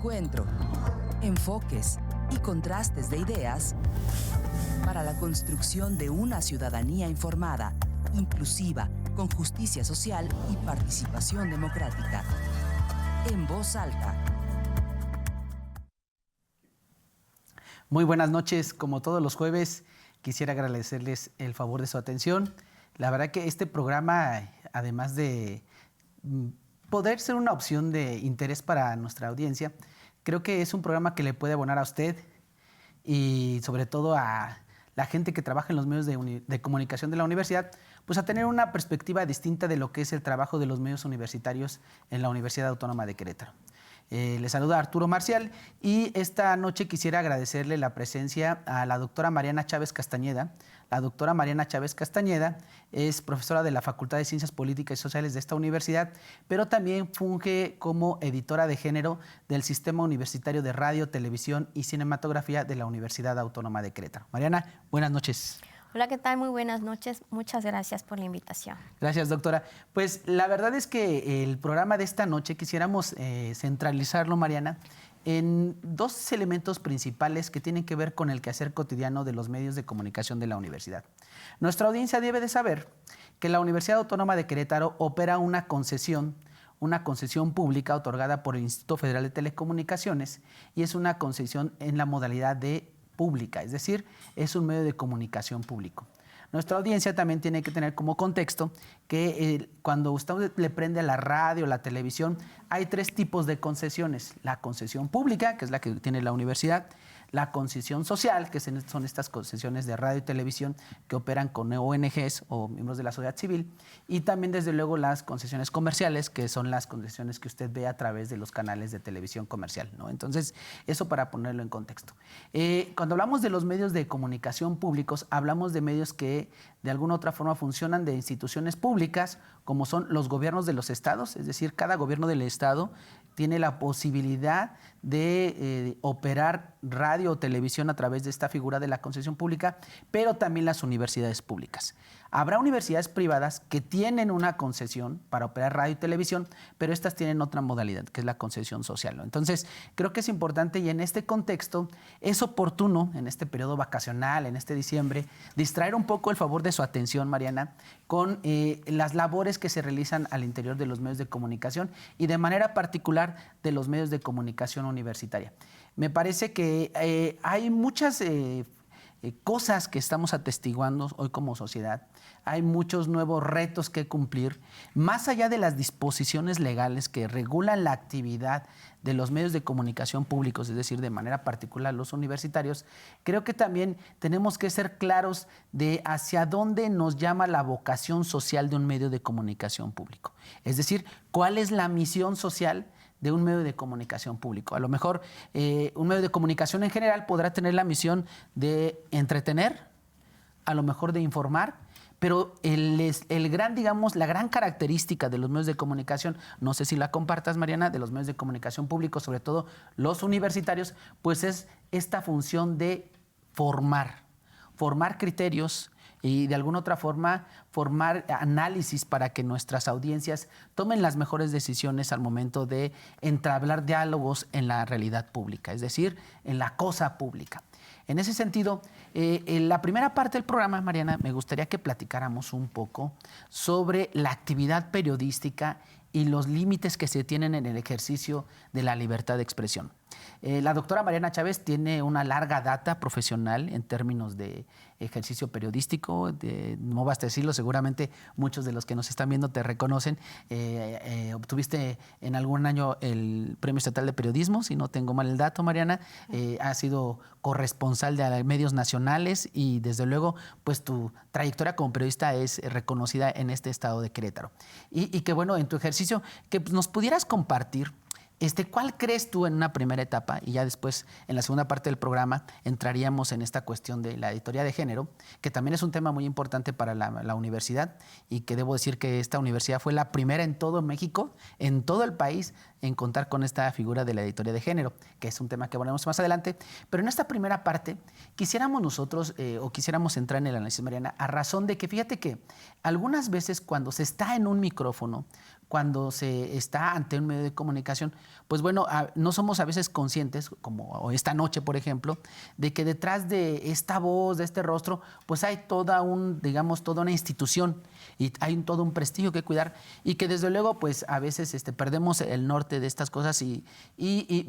encuentro, enfoques y contrastes de ideas para la construcción de una ciudadanía informada, inclusiva, con justicia social y participación democrática. En voz alta. Muy buenas noches. Como todos los jueves, quisiera agradecerles el favor de su atención. La verdad que este programa, además de poder ser una opción de interés para nuestra audiencia, creo que es un programa que le puede abonar a usted y sobre todo a la gente que trabaja en los medios de comunicación de la universidad, pues a tener una perspectiva distinta de lo que es el trabajo de los medios universitarios en la Universidad Autónoma de Querétaro. Les saluda Arturo Marcial y esta noche quisiera agradecerle la presencia a la doctora Mariana Chávez Castañeda. La doctora Mariana Chávez Castañeda es profesora de la Facultad de Ciencias Políticas y Sociales de esta universidad, pero también funge como editora de género del Sistema Universitario de Radio, Televisión y Cinematografía de la Universidad Autónoma de Querétaro. Mariana, buenas noches. Hola, ¿qué tal? Muy buenas noches. Muchas gracias por la invitación. Gracias, doctora. Pues la verdad es que el programa de esta noche quisiéramos centralizarlo, Mariana, en dos elementos principales que tienen que ver con el quehacer cotidiano de los medios de comunicación de la universidad. Nuestra audiencia debe de saber que la Universidad Autónoma de Querétaro opera una concesión pública otorgada por el Instituto Federal de Telecomunicaciones y es una concesión en la modalidad de pública, es decir, es un medio de comunicación público. Nuestra audiencia también tiene que tener como contexto que cuando usted le prende a la radio, la televisión, hay tres tipos de concesiones. La concesión pública, que es la que tiene la universidad, la concesión social, que son estas concesiones de radio y televisión que operan con ONGs o miembros de la sociedad civil, y también desde luego las concesiones comerciales, que son las concesiones que usted ve a través de los canales de televisión comercial, ¿no? Entonces, eso para ponerlo en contexto. Cuando hablamos de los medios de comunicación públicos, hablamos de medios que de alguna u otra forma funcionan de instituciones públicas, como son los gobiernos de los estados, es decir, cada gobierno del estado tiene la posibilidad de operar radio o televisión a través de esta figura de la concesión pública, pero también las universidades públicas. Habrá universidades privadas que tienen una concesión para operar radio y televisión, pero estas tienen otra modalidad, que es la concesión social, ¿no? Entonces, creo que es importante y en este contexto es oportuno, en este periodo vacacional, en este diciembre, distraer un poco el favor de su atención, Mariana, con las labores que se realizan al interior de los medios de comunicación y de manera particular de los medios de comunicación universitaria. Me parece que hay muchas cosas que estamos atestiguando hoy como sociedad. Hay muchos nuevos retos que cumplir, más allá de las disposiciones legales que regulan la actividad de los medios de comunicación públicos, es decir, de manera particular los universitarios. Creo que también tenemos que ser claros de hacia dónde nos llama la vocación social de un medio de comunicación público. Es decir, cuál es la misión social de un medio de comunicación público. A lo mejor un medio de comunicación en general podrá tener la misión de entretener, a lo mejor de informar, pero la gran característica de los medios de comunicación, no sé si la compartas, Mariana, de los medios de comunicación públicos, sobre todo los universitarios, pues es esta función de formar criterios y de alguna otra forma formar análisis para que nuestras audiencias tomen las mejores decisiones al momento de entablar diálogos en la realidad pública, es decir, en la cosa pública. En ese sentido, en la primera parte del programa, Mariana, me gustaría que platicáramos un poco sobre la actividad periodística y los límites que se tienen en el ejercicio de la libertad de expresión. La doctora Mariana Chávez tiene una larga data profesional en términos de ejercicio periodístico, no basta decirlo, seguramente muchos de los que nos están viendo te reconocen. Obtuviste en algún año el Premio Estatal de Periodismo, si no tengo mal el dato, Mariana. Has sido corresponsal de medios nacionales y desde luego pues tu trayectoria como periodista es reconocida en este estado de Querétaro. Y que bueno, en tu ejercicio, que nos pudieras compartir ¿cuál crees tú en una primera etapa? Y ya después, en la segunda parte del programa, entraríamos en esta cuestión de la editoría de género, que también es un tema muy importante para la universidad y que debo decir que esta universidad fue la primera en todo México, en todo el país, en contar con esta figura de la editoría de género, que es un tema que hablaremos más adelante. Pero en esta primera parte quisiéramos nosotros, o quisiéramos entrar en el análisis, Mariana, a razón de que fíjate que algunas veces cuando se está en un micrófono, cuando se está ante un medio de comunicación, pues bueno, no somos a veces conscientes, como esta noche, por ejemplo, de que detrás de esta voz, de este rostro, pues hay toda una institución y hay todo un prestigio que cuidar y que desde luego, pues a veces perdemos el norte de estas cosas y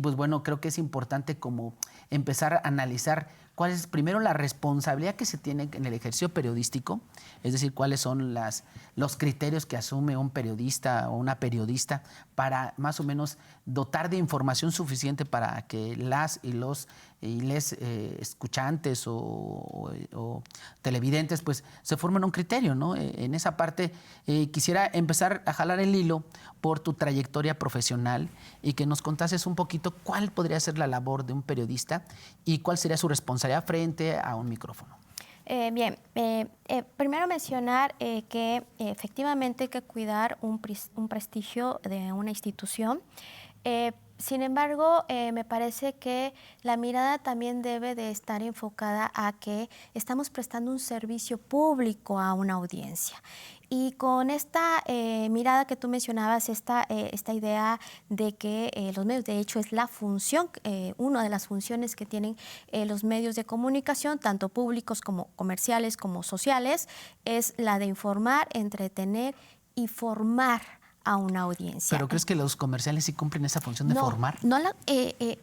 pues bueno, creo que es importante como empezar a analizar cuál es primero la responsabilidad que se tiene en el ejercicio periodístico, es decir, cuáles son los criterios que asume un periodista o una periodista para más o menos dotar de información suficiente para que las y los escuchantes o televidentes pues se formen un criterio, ¿no? En esa parte quisiera empezar a jalar el hilo por tu trayectoria profesional y que nos contases un poquito cuál podría ser la labor de un periodista y cuál sería su responsabilidad frente a un micrófono. Bien, primero mencionar que efectivamente hay que cuidar un prestigio de una institución. Sin embargo, me parece que la mirada también debe de estar enfocada a que estamos prestando un servicio público a una audiencia. Y con esta mirada que tú mencionabas, esta idea de que los medios, de hecho, es la función, una de las funciones que tienen los medios de comunicación, tanto públicos como comerciales como sociales, es la de informar, entretener y formar a una audiencia. ¿Pero crees que los comerciales sí cumplen esa función de formar? No,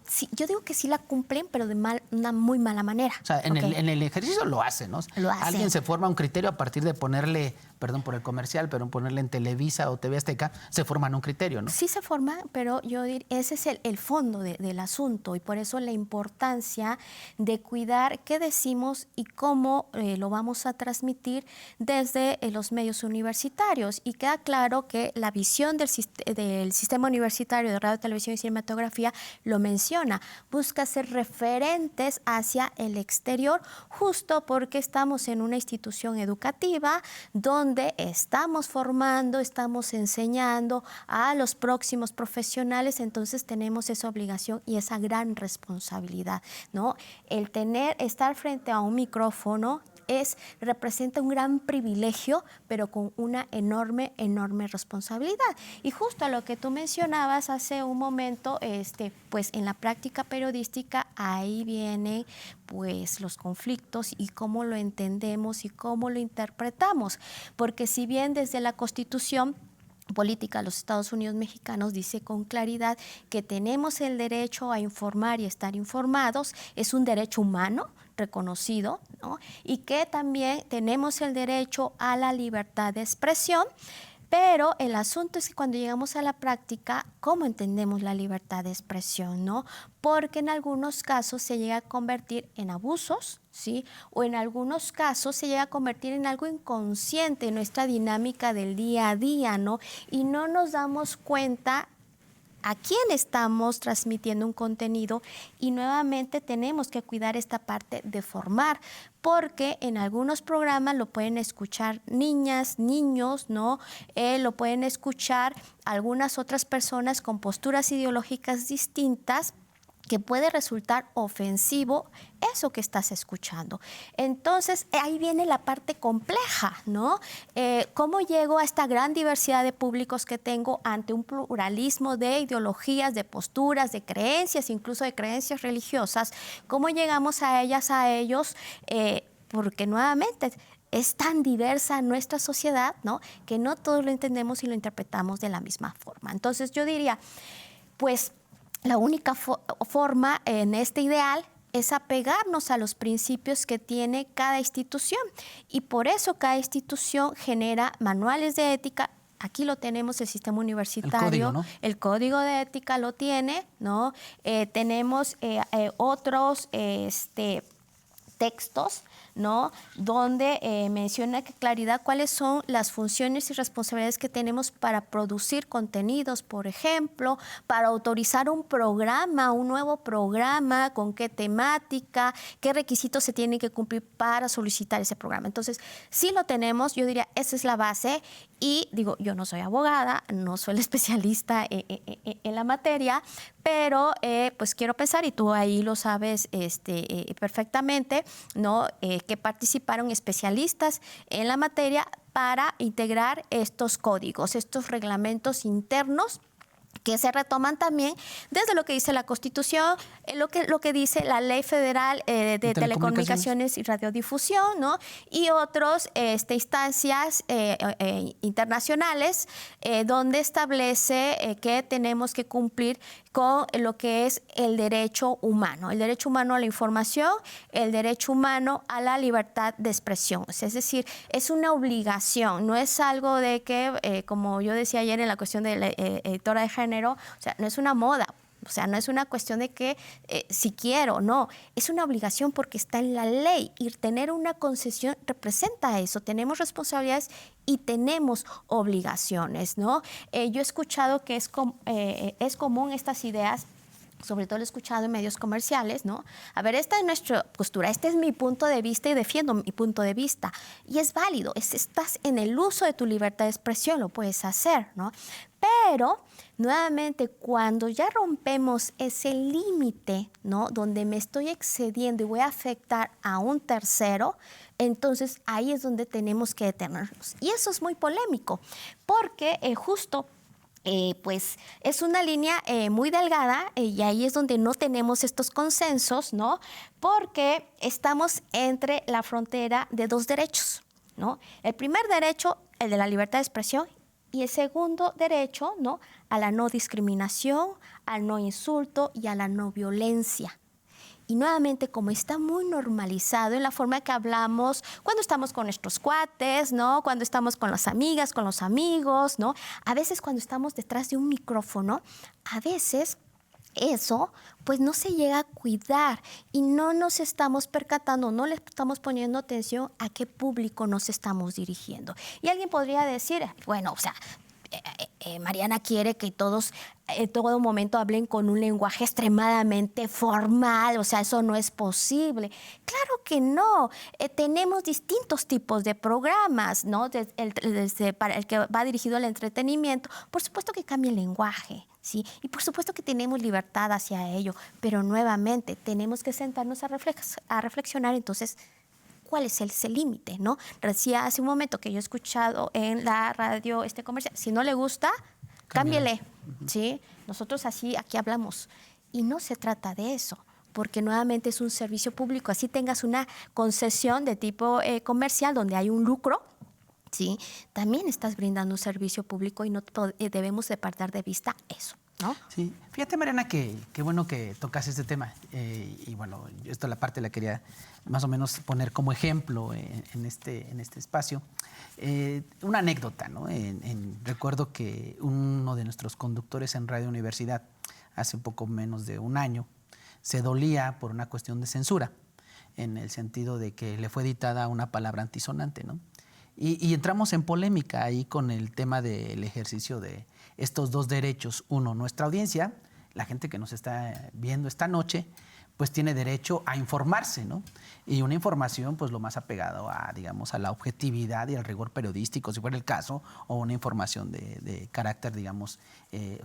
sí, yo digo que sí la cumplen, pero de una muy mala manera. O sea, en el ejercicio lo hacen, ¿no? Lo hacen. Alguien se forma un criterio a partir de ponerle, perdón por el comercial, pero ponerle en Televisa o TV Azteca, se forman un criterio, ¿no? Sí se forma, pero yo diría, ese es el fondo del asunto y por eso la importancia de cuidar qué decimos y cómo lo vamos a transmitir desde los medios universitarios. Y queda claro que la visión del sistema universitario de radio, televisión y cinematografía lo menciona. Busca ser referentes hacia el exterior, justo porque estamos en una institución educativa donde estamos formando, estamos enseñando a los próximos profesionales, entonces tenemos esa obligación y esa gran responsabilidad, ¿no? El estar frente a un micrófono representa un gran privilegio, pero con una enorme responsabilidad. Y justo a lo que tú mencionabas hace un momento, pues en la práctica periodística ahí vienen pues los conflictos y cómo lo entendemos y cómo lo interpretamos. Porque si bien desde la Constitución política de los Estados Unidos mexicanos dice con claridad que tenemos el derecho a informar y estar informados, es un derecho humano reconocido, ¿no? Y que también tenemos el derecho a la libertad de expresión, pero el asunto es que cuando llegamos a la práctica, ¿cómo entendemos la libertad de expresión, no? Porque en algunos casos se llega a convertir en abusos, ¿sí? O en algunos casos se llega a convertir en algo inconsciente en nuestra dinámica del día a día, ¿no? Y no nos damos cuenta a quién estamos transmitiendo un contenido y nuevamente tenemos que cuidar esta parte de formar, porque en algunos programas lo pueden escuchar niñas, niños, ¿no? Lo pueden escuchar algunas otras personas con posturas ideológicas distintas, que puede resultar ofensivo eso que estás escuchando. Entonces, ahí viene la parte compleja, ¿no? ¿Cómo llego a esta gran diversidad de públicos que tengo ante un pluralismo de ideologías, de posturas, de creencias, incluso de creencias religiosas? ¿Cómo llegamos a ellos? Porque nuevamente es tan diversa nuestra sociedad, ¿no? Que no todos lo entendemos y lo interpretamos de la misma forma. Entonces, yo diría, pues, la única forma en este ideal es apegarnos a los principios que tiene cada institución y por eso cada institución genera manuales de ética. Aquí lo tenemos, el sistema universitario, el código, ¿no? El código de ética lo tiene, ¿no? Tenemos otros textos, ¿no? Donde menciona con claridad cuáles son las funciones y responsabilidades que tenemos para producir contenidos, por ejemplo, para autorizar un programa, un nuevo programa, con qué temática, qué requisitos se tienen que cumplir para solicitar ese programa. Entonces, si lo tenemos, yo diría, esa es la base. Y digo, yo no soy abogada, no soy la especialista en la materia, pero pues quiero pensar, y tú ahí lo sabes perfectamente, ¿no? Que participaron especialistas en la materia para integrar estos códigos, estos reglamentos internos que se retoman también desde lo que dice la Constitución, lo que dice la Ley Federal de Telecomunicaciones y Radiodifusión, ¿no? Y otras instancias internacionales donde establece que tenemos que cumplir con lo que es el derecho humano a la información, el derecho humano a la libertad de expresión. O sea, es decir, es una obligación, no es algo de que, como yo decía ayer en la cuestión de la editora de género, o sea, no es una moda. O sea, no es una cuestión de que si quiero, no. Es una obligación porque está en la ley y tener una concesión representa eso. Tenemos responsabilidades y tenemos obligaciones, ¿no? Yo he escuchado que es común estas ideas, sobre todo lo he escuchado en medios comerciales, ¿no? A ver, esta es nuestra postura, este es mi punto de vista y defiendo mi punto de vista. Y es válido, estás en el uso de tu libertad de expresión, lo puedes hacer, ¿no? Pero, nuevamente, cuando ya rompemos ese límite, ¿no? Donde me estoy excediendo y voy a afectar a un tercero, entonces ahí es donde tenemos que detenernos. Y eso es muy polémico, porque justo pues es una línea muy delgada y ahí es donde no tenemos estos consensos, ¿no? Porque estamos entre la frontera de dos derechos, ¿no? El primer derecho, el de la libertad de expresión, y el segundo derecho, ¿no? A la no discriminación, al no insulto y a la no violencia. Y nuevamente, como está muy normalizado en la forma que hablamos cuando estamos con nuestros cuates, ¿no? Cuando estamos con las amigas, con los amigos, ¿no? A veces cuando estamos detrás de un micrófono, a veces eso pues no se llega a cuidar y no nos estamos percatando, no le estamos poniendo atención a qué público nos estamos dirigiendo. Y alguien podría decir, bueno, o sea, Mariana quiere que todos en todo momento hablen con un lenguaje extremadamente formal, o sea, eso no es posible. Claro que no. Tenemos distintos tipos de programas, ¿no? Desde para el que va dirigido al entretenimiento, por supuesto que cambia el lenguaje, ¿sí? Y por supuesto que tenemos libertad hacia ello, pero nuevamente tenemos que sentarnos a reflexionar entonces, ¿cuál es ese límite, no? Decía hace un momento que yo he escuchado en la radio comercial, si no le gusta, cámbiele, ¿sí? Nosotros así aquí hablamos y no se trata de eso, porque nuevamente es un servicio público, así tengas una concesión de tipo comercial donde hay un lucro, ¿sí? También estás brindando un servicio público y no debemos de perder de vista eso, ¿no? Sí, fíjate, Mariana, qué bueno que tocas este tema. Y bueno, esto la parte la quería más o menos poner como ejemplo en este espacio. Una anécdota, ¿no? Recuerdo que uno de nuestros conductores en Radio Universidad, hace un poco menos de un año, se dolía por una cuestión de censura, en el sentido de que le fue editada una palabra antisonante, ¿no? Y entramos en polémica ahí con el tema del ejercicio de estos dos derechos. Uno, nuestra audiencia, la gente que nos está viendo esta noche, pues tiene derecho a informarse, ¿no? Y una información, pues lo más apegado a, digamos, a la objetividad y al rigor periodístico, si fuera el caso, o una información de carácter, digamos,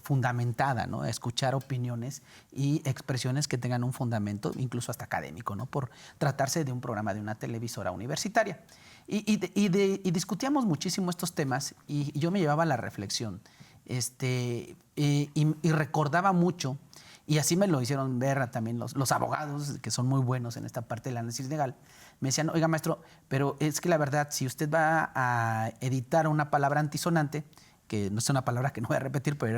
fundamentada, ¿no? Escuchar opiniones y expresiones que tengan un fundamento, incluso hasta académico, ¿no? Por tratarse de un programa de una televisora universitaria. Y discutíamos muchísimo estos temas y yo me llevaba a la reflexión y recordaba mucho, y así me lo hicieron ver también los abogados, que son muy buenos en esta parte del análisis legal. Me decían, oiga, maestro, pero es que la verdad, si usted va a editar una palabra antisonante, que no es una palabra que no voy a repetir, pero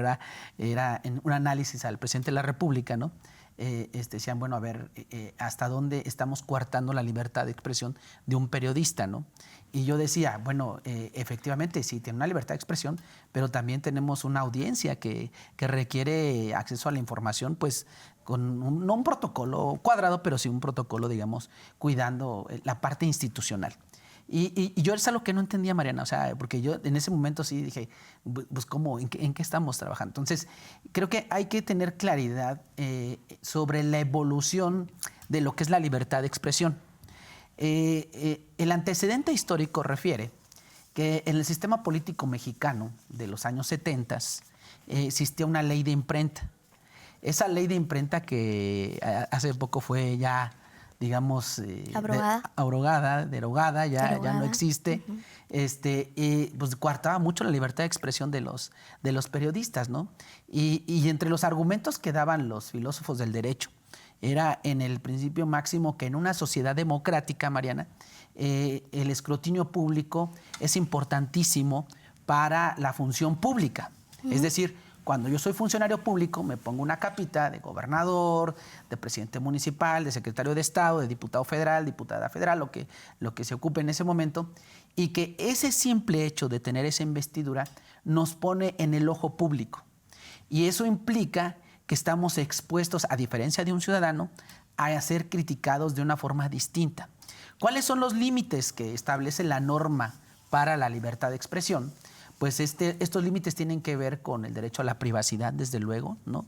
era en un análisis al presidente de la República, ¿no? Decían, bueno, a ver, hasta dónde estamos coartando la libertad de expresión de un periodista, ¿no? Y yo decía, bueno, efectivamente sí, tiene una libertad de expresión, pero también tenemos una audiencia que requiere acceso a la información, pues no un protocolo cuadrado, pero sí un protocolo, digamos, cuidando la parte institucional. Y yo es algo que no entendía, Mariana, o sea, porque yo en ese momento sí dije, pues ¿cómo? ¿En qué estamos trabajando? Entonces, creo que hay que tener claridad sobre la evolución de lo que es la libertad de expresión. El antecedente histórico refiere que en el sistema político mexicano de los años 70 existía una ley de imprenta. Esa ley de imprenta que hace poco fue ya, digamos, derogada, ya no existe, pues coartaba mucho la libertad de expresión de los periodistas, ¿no? Y entre los argumentos que daban los filósofos del derecho era en el principio máximo que en una sociedad democrática, Mariana, el escrutinio público es importantísimo para la función pública. Es decir, cuando yo soy funcionario público, me pongo una capita de gobernador, de presidente municipal, de secretario de Estado, de diputado federal, diputada federal, lo que se ocupe en ese momento, y que ese simple hecho de tener esa investidura nos pone en el ojo público. Y eso implica que estamos expuestos, a diferencia de un ciudadano, a ser criticados de una forma distinta. ¿Cuáles son los límites que establece la norma para la libertad de expresión? Pues estos límites tienen que ver con el derecho a la privacidad, desde luego, ¿no?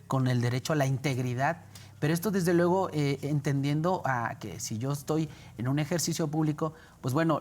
Con el derecho a la integridad, pero esto desde luego entendiendo a que si yo estoy en un ejercicio público, pues bueno,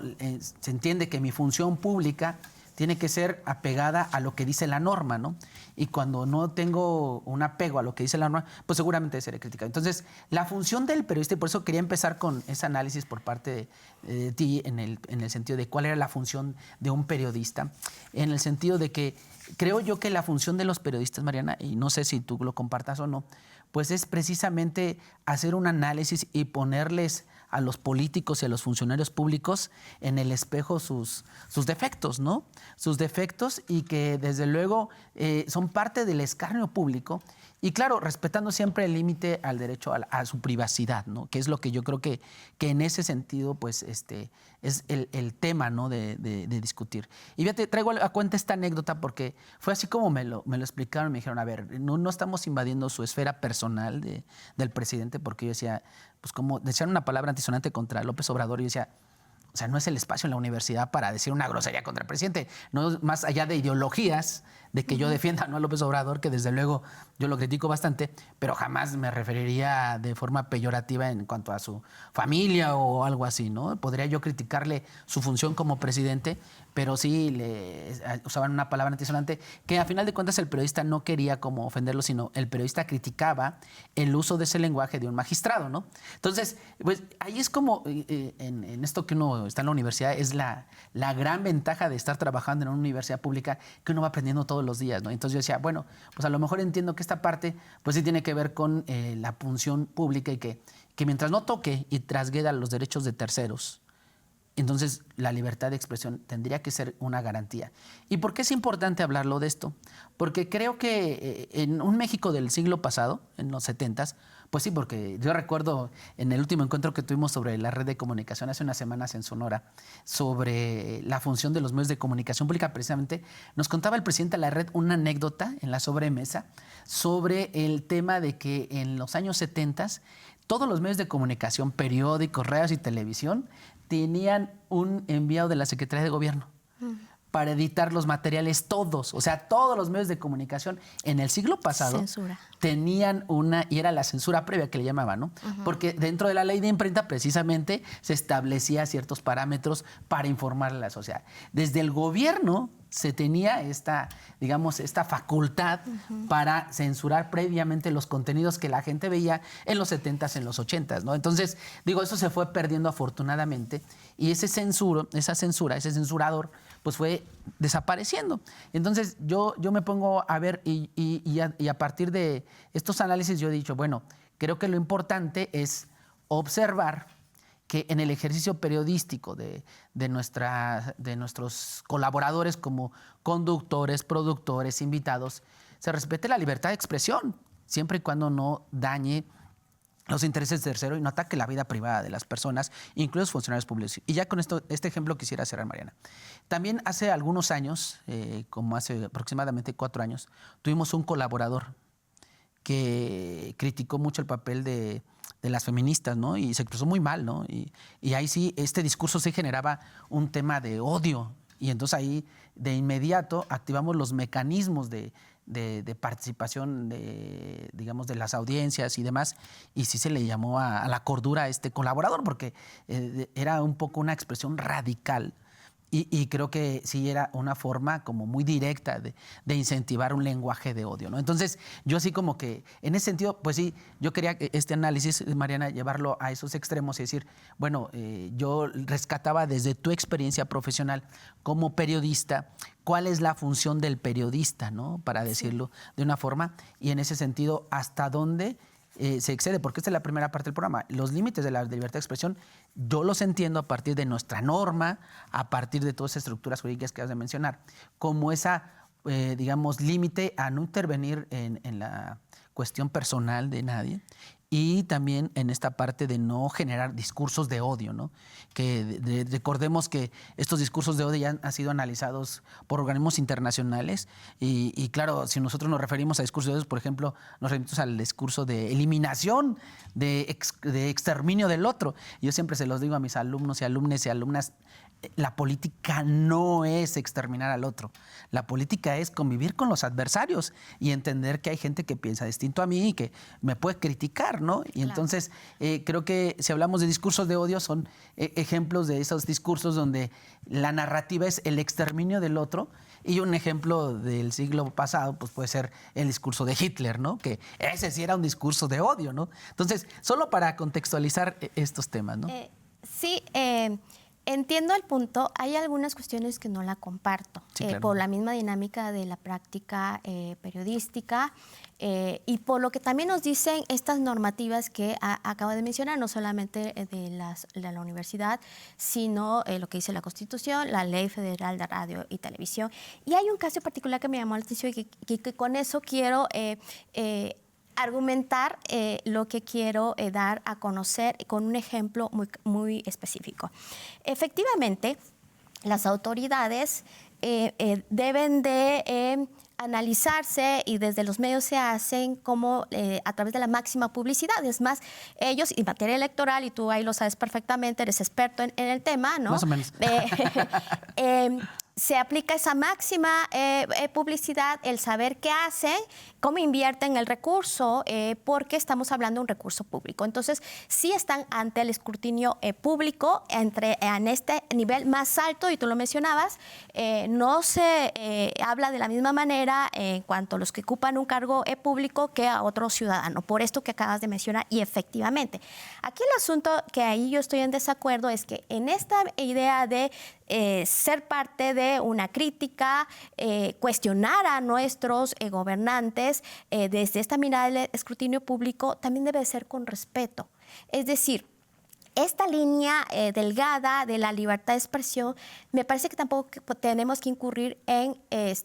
se entiende que mi función pública tiene que ser apegada a lo que dice la norma, ¿no? Y cuando no tengo un apego a lo que dice la norma, pues seguramente seré criticado. Entonces, la función del periodista, y por eso quería empezar con ese análisis por parte de ti en el sentido de cuál era la función de un periodista, en el sentido de que creo yo que la función de los periodistas, Mariana, y no sé si tú lo compartas o no, pues es precisamente hacer un análisis y ponerles a los políticos y a los funcionarios públicos en el espejo sus defectos, ¿no? Sus defectos, y que desde luego son parte del escarnio público, y claro, respetando siempre el límite al derecho a su privacidad, ¿no? Que es lo que yo creo que en ese sentido pues es el tema, ¿no? de discutir. Y fíjate, traigo a cuenta esta anécdota porque fue así como me lo explicaron. Me dijeron, a ver, no estamos invadiendo su esfera personal del presidente, porque yo decía, pues como decían una palabra antisonante contra López Obrador, y yo decía, o sea, no es el espacio en la universidad para decir una grosería contra el presidente, no más allá de ideologías, de que yo defienda, ¿no?, a López Obrador, que desde luego yo lo critico bastante, pero jamás me referiría de forma peyorativa en cuanto a su familia o algo así, ¿no? Podría yo criticarle su función como presidente, pero sí usaban una palabra antisonante que a final de cuentas el periodista no quería como ofenderlo, sino el periodista criticaba el uso de ese lenguaje de un magistrado, ¿no? Entonces, pues ahí es como en esto que uno está en la universidad, es la gran ventaja de estar trabajando en una universidad pública, que uno va aprendiendo todos los días, ¿no? Entonces yo decía, bueno, pues a lo mejor entiendo que esta parte pues sí tiene que ver con la función pública, y que mientras no toque y trasgreda los derechos de terceros, entonces la libertad de expresión tendría que ser una garantía. ¿Y por qué es importante hablarlo de esto? Porque creo que en un México del siglo pasado, en los 70s, pues sí, porque yo recuerdo en el último encuentro que tuvimos sobre la red de comunicación hace unas semanas en Sonora, sobre la función de los medios de comunicación pública, precisamente, nos contaba el presidente de la red una anécdota en la sobremesa sobre el tema de que en los años 70s todos los medios de comunicación, periódicos, radios y televisión, tenían un enviado de la Secretaría de Gobierno para editar los materiales, todos. O sea, todos los medios de comunicación en el siglo pasado tenían y era la censura previa que le llamaban, ¿no? Porque dentro de la ley de imprenta precisamente se establecía ciertos parámetros para informar a la sociedad. Desde el gobierno se tenía esta facultad para censurar previamente los contenidos que la gente veía en los 70s, en los 80s, ¿no? Entonces, eso se fue perdiendo afortunadamente, y ese censurador, pues fue desapareciendo. Entonces, yo me pongo a ver y a partir de estos análisis yo he dicho, bueno, creo que lo importante es observar que en el ejercicio periodístico de nuestros colaboradores como conductores, productores, invitados, se respete la libertad de expresión, siempre y cuando no dañe los intereses de tercero y no ataque la vida privada de las personas, incluidos funcionarios públicos. Y ya con este ejemplo quisiera cerrar, Mariana. También hace algunos años, como hace aproximadamente 4 años, tuvimos un colaborador que criticó mucho el papel de las feministas, ¿no? Y se expresó muy mal, ¿no? Y ahí sí, este discurso sí generaba un tema de odio. Y entonces ahí de inmediato activamos los mecanismos de participación digamos, de las audiencias y demás, y sí se le llamó a la cordura a este colaborador, porque era un poco una expresión radical. Y creo que sí era una forma como muy directa de incentivar un lenguaje de odio, ¿no? Entonces, yo así como que, en ese sentido, pues sí, yo quería este análisis, Mariana, llevarlo a esos extremos y decir, bueno, yo rescataba desde tu experiencia profesional como periodista, cuál es la función del periodista, ¿no? Para decirlo de una forma, y en ese sentido, hasta dónde se excede, porque esta es la primera parte del programa. Los límites de la libertad de expresión, yo los entiendo a partir de nuestra norma, a partir de todas esas estructuras jurídicas que has de mencionar, como esa, digamos, límite a no intervenir en la cuestión personal de nadie, y también en esta parte de no generar discursos de odio, ¿no? Que recordemos que estos discursos de odio ya han sido analizados por organismos internacionales y claro, si nosotros nos referimos a discursos de odio, por ejemplo, nos remitimos al discurso de eliminación, de exterminio del otro. Yo siempre se los digo a mis alumnos y alumnas y alumnas, la política no es exterminar al otro. La política es convivir con los adversarios y entender que hay gente que piensa distinto a mí y que me puede criticar, ¿no? Y entonces creo que si hablamos de discursos de odio son ejemplos de esos discursos donde la narrativa es el exterminio del otro. Y un ejemplo del siglo pasado pues puede ser el discurso de Hitler, ¿no? Que ese sí era un discurso de odio, ¿no? Entonces, solo para contextualizar estos temas, ¿no? Sí, entiendo el punto. Hay algunas cuestiones que no la comparto, sí, claro, por la misma dinámica de la práctica periodística y por lo que también nos dicen estas normativas que acabo de mencionar, no solamente de la universidad, sino lo que dice la Constitución, la Ley Federal de Radio y Televisión. Y hay un caso particular que me llamó la atención y que con eso quiero argumentar lo que quiero dar a conocer con un ejemplo muy, muy específico. Efectivamente, las autoridades deben de analizarse y desde los medios se hacen como a través de la máxima publicidad. Es más, ellos en materia electoral, y tú ahí lo sabes perfectamente, eres experto en el tema, ¿no? Más o menos. Se aplica esa máxima publicidad, el saber qué hacen, cómo invierten el recurso, porque estamos hablando de un recurso público. Entonces, sí están ante el escrutinio público en este nivel más alto, y tú lo mencionabas, no se habla de la misma manera en cuanto a los que ocupan un cargo público que a otro ciudadano, por esto que acabas de mencionar, y efectivamente. Aquí el asunto que ahí yo estoy en desacuerdo es que en esta idea de ser parte de una crítica, cuestionar a nuestros gobernantes desde esta mirada del escrutinio público, también debe ser con respeto. Es decir, esta línea delgada de la libertad de expresión, me parece que tampoco tenemos que incurrir en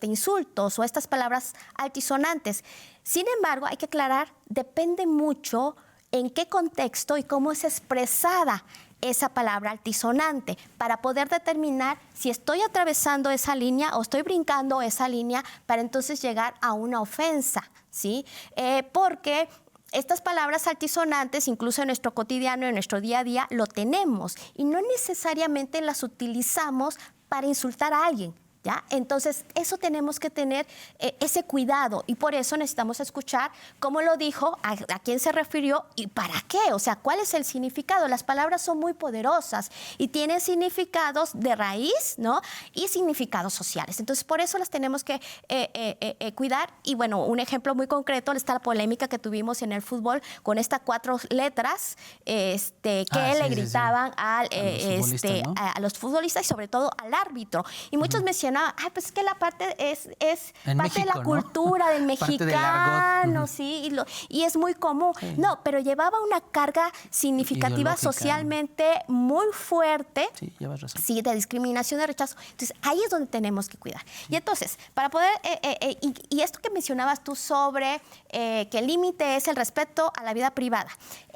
insultos o estas palabras altisonantes. Sin embargo, hay que aclarar, depende mucho en qué contexto y cómo es expresada esa palabra altisonante para poder determinar si estoy atravesando esa línea o estoy brincando esa línea para entonces llegar a una ofensa, ¿sí? Porque estas palabras altisonantes, incluso en nuestro cotidiano, en nuestro día a día, lo tenemos y no necesariamente las utilizamos para insultar a alguien, ¿ya? Entonces, eso tenemos que tener ese cuidado y por eso necesitamos escuchar cómo lo dijo, a quién se refirió y para qué, o sea, cuál es el significado. Las palabras son muy poderosas y tienen significados de raíz, ¿no? Y significados sociales. Entonces, por eso las tenemos que cuidar. Y bueno, un ejemplo muy concreto está la polémica que tuvimos en el fútbol con estas 4 letras que le gritaban ¿no? a los futbolistas y sobre todo al árbitro. Y muchos mencionaban, pues es que la parte es parte México, de la cultura, ¿no? Del mexicano, sí, y es muy común. Sí. No, pero llevaba una carga significativa socialmente muy fuerte, sí, llevas razón, sí, de discriminación, de rechazo. Entonces, ahí es donde tenemos que cuidar. Y entonces, para poder, y esto que mencionabas tú sobre que el límite es el respeto a la vida privada,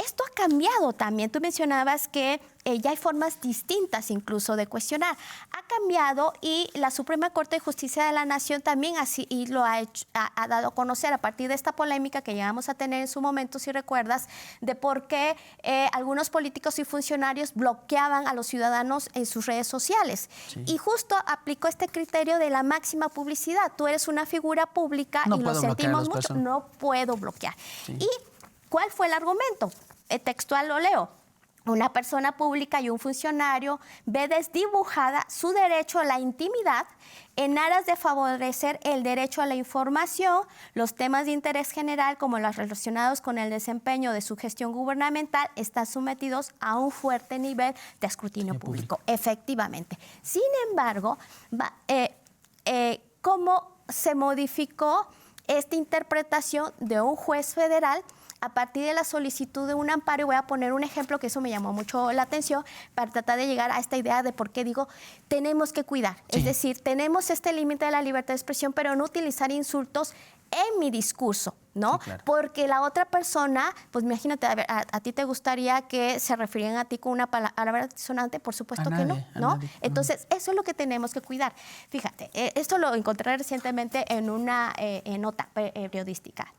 esto ha cambiado también. Tú mencionabas que ya hay formas distintas incluso de cuestionar. Ha cambiado y las Suprema Corte de Justicia de la Nación también así y lo ha dado a conocer a partir de esta polémica que llegamos a tener en su momento, si recuerdas, de por qué algunos políticos y funcionarios bloqueaban a los ciudadanos en sus redes sociales. Sí. Y justo aplicó este criterio de la máxima publicidad. Tú eres una figura pública y lo sentimos mucho, no puedo bloquear. Sí. ¿Y cuál fue el argumento? Textual lo leo. Una persona pública y un funcionario ve desdibujada su derecho a la intimidad en aras de favorecer el derecho a la información, los temas de interés general como los relacionados con el desempeño de su gestión gubernamental están sometidos a un fuerte nivel de escrutinio público. Efectivamente. Sin embargo, ¿cómo se modificó esta interpretación de un juez federal a partir de la solicitud de un amparo? Y voy a poner un ejemplo que eso me llamó mucho la atención para tratar de llegar a esta idea de por qué digo tenemos que cuidar. Sí. Es decir, tenemos este límite de la libertad de expresión, pero no utilizar insultos en mi discurso, ¿no? Sí, claro. Porque la otra persona, pues imagínate, a ti te gustaría que se refirieran a ti con una palabra disonante, por supuesto que no, ¿no? Entonces, eso es lo que tenemos que cuidar. Fíjate, esto lo encontré recientemente en una nota periodística.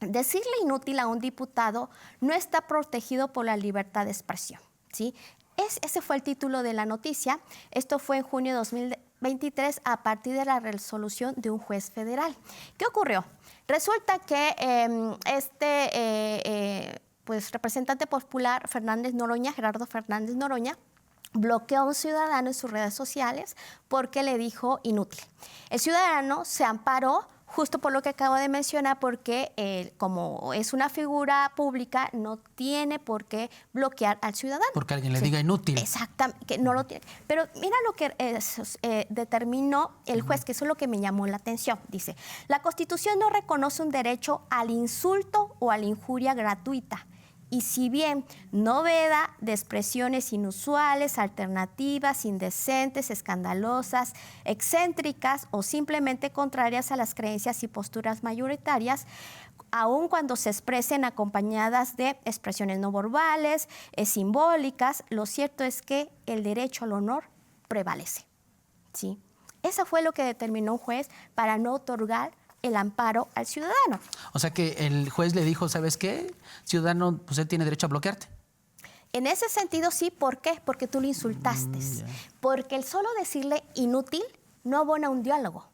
Decirle inútil a un diputado no está protegido por la libertad de expresión, ¿sí? Ese fue el título de la noticia. Esto fue en junio de 2023 a partir de la resolución de un juez federal. ¿Qué ocurrió? Resulta que pues, representante popular Gerardo Fernández Noroña, bloqueó a un ciudadano en sus redes sociales porque le dijo inútil. El ciudadano se amparó justo por lo que acabo de mencionar, porque como es una figura pública, no tiene por qué bloquear al ciudadano. Porque alguien le diga inútil. Exactamente, que no lo tiene. Pero mira lo que determinó el juez, que eso es lo que me llamó la atención. Dice, la Constitución no reconoce un derecho al insulto o a la injuria gratuita. Y si bien no veda de expresiones inusuales, alternativas, indecentes, escandalosas, excéntricas o simplemente contrarias a las creencias y posturas mayoritarias, aun cuando se expresen acompañadas de expresiones no verbales, simbólicas, lo cierto es que el derecho al honor prevalece. ¿Sí? Eso fue lo que determinó un juez para no otorgar el amparo al ciudadano. O sea que el juez le dijo, ¿sabes qué? Ciudadano, pues él tiene derecho a bloquearte. En ese sentido sí, ¿por qué? Porque tú le insultaste. Porque el solo decirle inútil no abona un diálogo.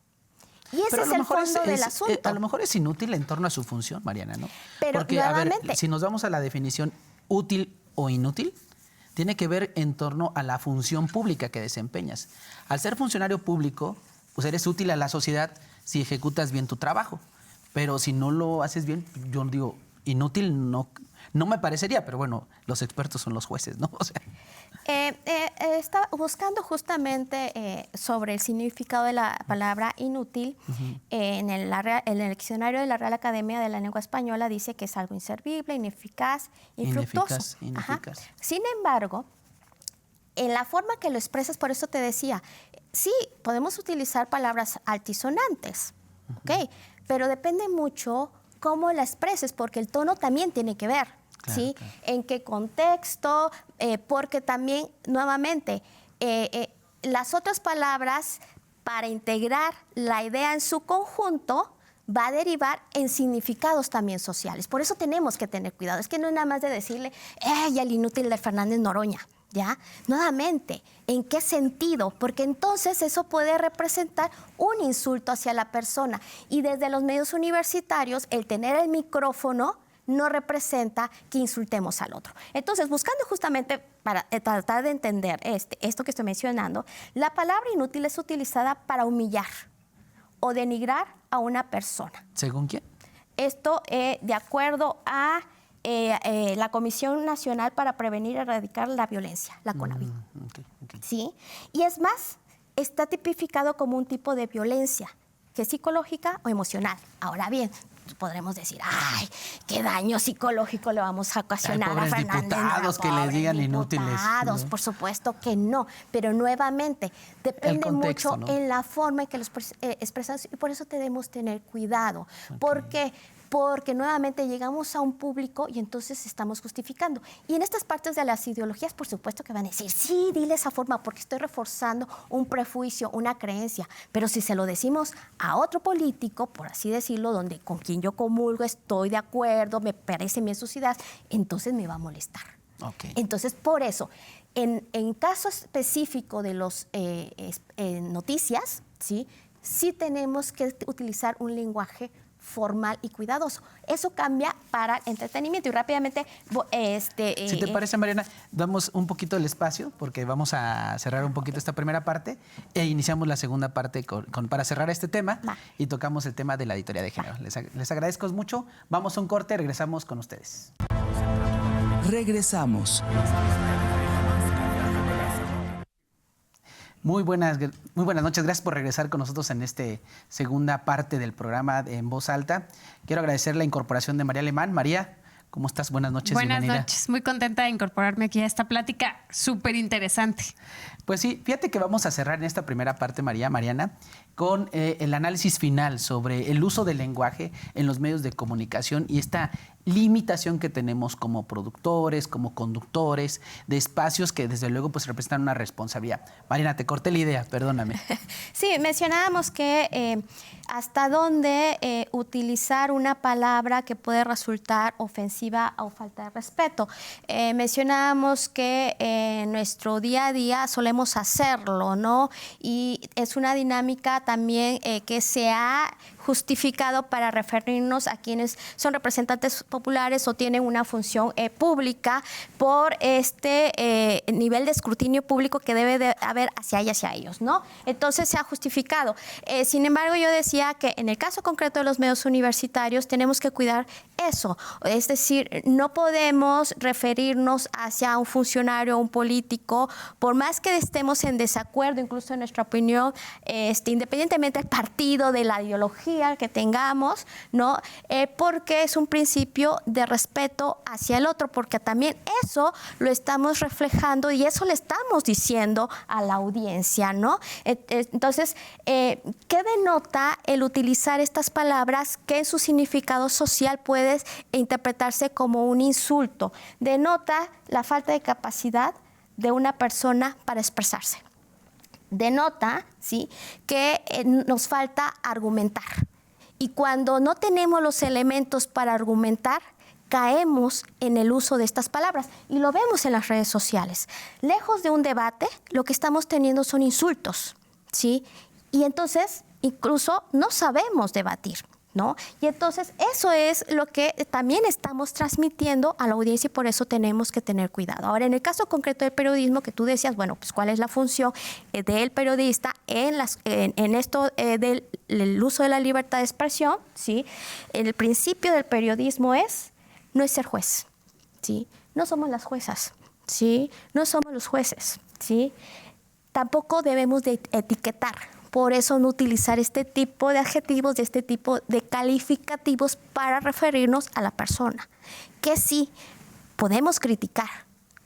Y ese es el fondo del asunto. A lo mejor es inútil en torno a su función, Mariana, ¿no? Pero porque, nuevamente, a ver, si nos vamos a la definición útil o inútil, tiene que ver en torno a la función pública que desempeñas. Al ser funcionario público, pues eres útil a la sociedad si ejecutas bien tu trabajo. Pero si no lo haces bien, yo digo, inútil no me parecería, pero bueno, los expertos son los jueces, ¿no? O sea. Estaba buscando justamente sobre el significado de la palabra inútil. En el diccionario de la Real Academia de la Lengua Española dice que es algo inservible, ineficaz, infructuoso. Ineficaz. Sin embargo, en la forma que lo expresas, por eso te decía, sí, podemos utilizar palabras altisonantes, ¿ok? Pero depende mucho cómo la expreses, porque el tono también tiene que ver, claro, ¿sí? Claro. En qué contexto, porque también, nuevamente, las otras palabras, para integrar la idea en su conjunto, va a derivar en significados también sociales. Por eso tenemos que tener cuidado. Es que no es nada más de decirle, ¡ey, el inútil de Fernández Noroña! ¿Ya? Nuevamente, ¿en qué sentido? Porque entonces eso puede representar un insulto hacia la persona. Y desde los medios universitarios, el tener el micrófono no representa que insultemos al otro. Entonces, buscando justamente para tratar de entender esto que estoy mencionando, la palabra inútil es utilizada para humillar o denigrar a una persona. ¿Según quién? Esto de acuerdo a la Comisión Nacional para Prevenir y Erradicar la Violencia, la CONAVI. Okay. ¿Sí? Y es más, está tipificado como un tipo de violencia, que es psicológica o emocional. Ahora bien, podremos decir, ¡ay, qué daño psicológico le vamos a ocasionar a Fernández! Diputados que les digan inútiles. ¿No? Por supuesto que no. Pero nuevamente, depende contexto, mucho, ¿no?, en la forma en que los expresan, y por eso debemos tener cuidado. Okay. Porque porque nuevamente llegamos a un público y entonces estamos justificando. Y en estas partes de las ideologías, por supuesto que van a decir, sí, dile esa forma, porque estoy reforzando un prejuicio, una creencia. Pero si se lo decimos a otro político, por así decirlo, donde con quien yo comulgo, estoy de acuerdo, me parecen bien sus ideas, entonces me va a molestar. Okay. Entonces, por eso, en caso específico de las noticias, sí tenemos que utilizar un lenguaje formal y cuidadoso. Eso cambia para entretenimiento. Y rápidamente... si te parece, Mariana, damos un poquito el espacio, porque vamos a cerrar un poquito esta primera parte e iniciamos la segunda parte para cerrar este tema y tocamos el tema de la auditoría de género. Les agradezco mucho. Vamos a un corte y regresamos con ustedes. Regresamos. Muy buenas noches, gracias por regresar con nosotros en esta segunda parte del programa en Voz Alta. Quiero agradecer la incorporación de María Alemán. María, ¿cómo estás? Buenas noches. Buenas bienvenida. noches, muy contenta de incorporarme aquí a esta plática súper interesante. Pues sí, fíjate que vamos a cerrar en esta primera parte, Mariana, con el análisis final sobre el uso del lenguaje en los medios de comunicación y esta limitación que tenemos como productores, como conductores de espacios que desde luego pues representan una responsabilidad. Mariana, te corté la idea, perdóname. Sí, mencionábamos que hasta dónde utilizar una palabra que puede resultar ofensiva o falta de respeto. Mencionábamos que en nuestro día a día solemos hacerlo, ¿no? Y es una dinámica también que se ha justificado para referirnos a quienes son representantes populares o tienen una función pública por este nivel de escrutinio público que debe de haber hacia ella, hacia ellos, ¿no? Entonces se ha justificado. Sin embargo, yo decía que en el caso concreto de los medios universitarios tenemos que cuidar eso. Es decir, no podemos referirnos hacia un funcionario o un político, por más que estemos en desacuerdo, incluso en nuestra opinión, independientemente del partido, de la ideología que tengamos, ¿no? Porque es un principio de respeto hacia el otro, porque también eso lo estamos reflejando y eso le estamos diciendo a la audiencia, ¿no? Entonces, ¿qué denota el utilizar estas palabras que en su significado social puede interpretarse como un insulto? Denota la falta de capacidad de una persona para expresarse. Denota, ¿sí?, que nos falta argumentar. Y cuando no tenemos los elementos para argumentar, caemos en el uso de estas palabras. Y lo vemos en las redes sociales. Lejos de un debate, lo que estamos teniendo son insultos, ¿sí? Y entonces, incluso no sabemos debatir, ¿no? Y entonces eso es lo que también estamos transmitiendo a la audiencia y por eso tenemos que tener cuidado. Ahora, en el caso concreto del periodismo, que tú decías, bueno, pues ¿cuál es la función del periodista en esto del uso de la libertad de expresión? ¿Sí? El principio del periodismo no es ser juez, ¿sí? No somos las juezas, ¿sí? No somos los jueces, ¿sí? Tampoco debemos de etiquetar. Por eso no utilizar este tipo de adjetivos, de este tipo de calificativos para referirnos a la persona. Que sí, podemos criticar,